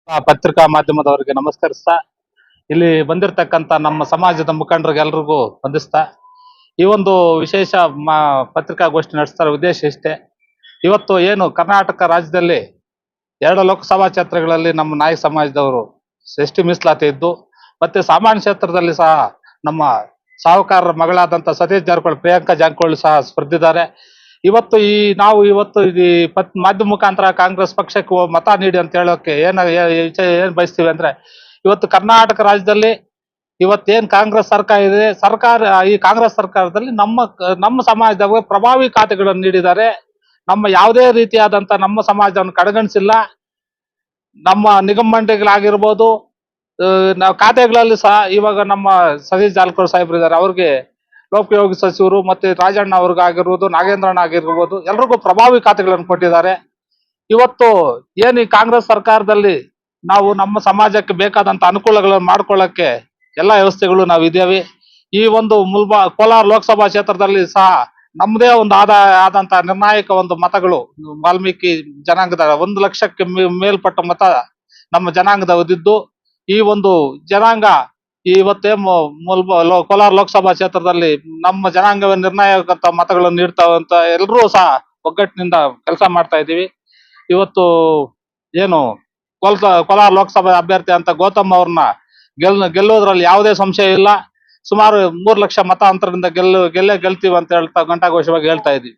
ಪತ್ರಿಕಾ ಮಾಧ್ಯಮದವರಿಗೆ ನಮಸ್ಕರಿಸ್ತಾ ಇಲ್ಲಿ ಬಂದಿರತಕ್ಕಂತ ನಮ್ಮ ಸಮಾಜದ ಮುಖಂಡರಿಗೆ ಎಲ್ರಿಗೂ ವಂದಿಸ್ತಾ ಈ ಒಂದು ವಿಶೇಷ ಪತ್ರಿಕಾಗೋಷ್ಠಿ ನಡೆಸ್ತಾ ಉದ್ದೇಶ ಇಷ್ಟೇ. ಇವತ್ತು ಏನು ಕರ್ನಾಟಕ ರಾಜ್ಯದಲ್ಲಿ 2 ಲೋಕಸಭಾ ಕ್ಷೇತ್ರಗಳಲ್ಲಿ ನಮ್ಮ ನಾಯಕ ಸಮಾಜದವರು ಎಸ್ಟಿ ಮೀಸಲಾತಿ ಇದ್ದು, ಮತ್ತೆ ಸಾಮಾನ್ಯ ಕ್ಷೇತ್ರದಲ್ಲಿ ಸಹ ನಮ್ಮ ಸಾಹುಕಾರರ ಮಗಳಾದಂತ ಸತೀಶ್ ಜಾರಕಿಹೊಳಿ, ಪ್ರಿಯಾಂಕಾ ಜಾರಕಿಹೊಳಿ ಸಹ ಸ್ಪರ್ಧಿದ್ದಾರೆ. ಇವತ್ತು ನಾವು ಮಾಧ್ಯಮ ಮುಖಾಂತರ ಕಾಂಗ್ರೆಸ್ ಪಕ್ಷಕ್ಕೆ ಮತ ನೀಡಿ ಅಂತ ಹೇಳೋಕೆ ಏನ್ ಬಯಸ್ತೀವಿ ಅಂದ್ರೆ, ಇವತ್ತು ಕರ್ನಾಟಕ ರಾಜ್ಯದಲ್ಲಿ ಇವತ್ತೇನ್ ಕಾಂಗ್ರೆಸ್ ಸರ್ಕಾರ ಇದೆ, ಈ ಕಾಂಗ್ರೆಸ್ ಸರ್ಕಾರದಲ್ಲಿ ನಮ್ಮ ಸಮಾಜದವರು ಪ್ರಭಾವಿ ಖಾತೆಗಳನ್ನು ನೀಡಿದ್ದಾರೆ. ನಮ್ಮ ಯಾವುದೇ ರೀತಿಯಾದಂತ ನಮ್ಮ ಸಮಾಜವನ್ನು ಕಡೆಗಣಿಸಿಲ್ಲ. ನಮ್ಮ ನಿಗಮ ಮಂಡಳಿಗಳಾಗಿರ್ಬೋದು, ನಾವು ಖಾತೆಗಳಲ್ಲಿ ಸಹ ಇವಾಗ ನಮ್ಮ ಸತೀಶ್ ಜಾರಕಿಹೊಳಿ ಸಾಹೇಬ್ರು ಇದ್ದಾರೆ, ಅವ್ರಿಗೆ ಲೋಕೋಪಯೋಗಿ ಸಚಿವರು, ಮತ್ತೆ ರಾಜಣ್ಣ ಅವ್ರಿಗಾಗಿರ್ಬೋದು, ನಾಗೇಂದ್ರಣ್ಣ ಆಗಿರ್ಬೋದು, ಎಲ್ರಿಗೂ ಪ್ರಭಾವಿ ಖಾತೆಗಳನ್ನು ಕೊಟ್ಟಿದ್ದಾರೆ. ಇವತ್ತು ಏನು ಈ ಕಾಂಗ್ರೆಸ್ ಸರ್ಕಾರದಲ್ಲಿ ನಾವು ನಮ್ಮ ಸಮಾಜಕ್ಕೆ ಬೇಕಾದಂತ ಅನುಕೂಲಗಳನ್ನು ಮಾಡ್ಕೊಳ್ಳಕ್ಕೆ ಎಲ್ಲ ವ್ಯವಸ್ಥೆಗಳು ನಾವು ಇದ್ದೇವೆ. ಈ ಒಂದು ಕೋಲಾರ ಲೋಕಸಭಾ ಕ್ಷೇತ್ರದಲ್ಲಿ ಸಹ ನಮ್ಮದೇ ಒಂದು ಆದಂತ ನಿರ್ಣಾಯಕ ಒಂದು ಮತಗಳು ವಾಲ್ಮೀಕಿ ಜನಾಂಗದ 1 ಲಕ್ಷಕ್ಕೆ ಮೇಲ್ಪಟ್ಟ ಮತ ನಮ್ಮ ಜನಾಂಗದ ಒದಿದ್ದು, ಈ ಒಂದು ಜನಾಂಗ ಇವತ್ತೇ ಕೋಲಾರ ಲೋಕಸಭಾ ಕ್ಷೇತ್ರದಲ್ಲಿ ನಮ್ಮ ಜನಾಂಗವೇ ನಿರ್ಣಾಯಕ ಮತಗಳನ್ನು ನೀಡ್ತಾವಂತ ಎಲ್ಲರೂ ಸಹ ಒಗ್ಗಟ್ಟಿನಿಂದ ಕೆಲಸ ಮಾಡ್ತಾ ಇದ್ದೀವಿ. ಇವತ್ತು ಏನು ಕೋಲಾರ ಲೋಕಸಭಾ ಅಭ್ಯರ್ಥಿ ಅಂತ ಗೌತಮ್ ಅವ್ರನ್ನ ಗೆಲ್ಲೋದ್ರಲ್ಲಿ ಯಾವುದೇ ಸಂಶಯ ಇಲ್ಲ. ಸುಮಾರು 3 ಲಕ್ಷ ಮತ ಅಂತರದಿಂದ ಗೆಲ್ತೀವಿ ಅಂತ ಹೇಳ್ತಾ ಘಂಟಾಘೋಷವಾಗಿ ಹೇಳ್ತಾ ಇದ್ದೀವಿ.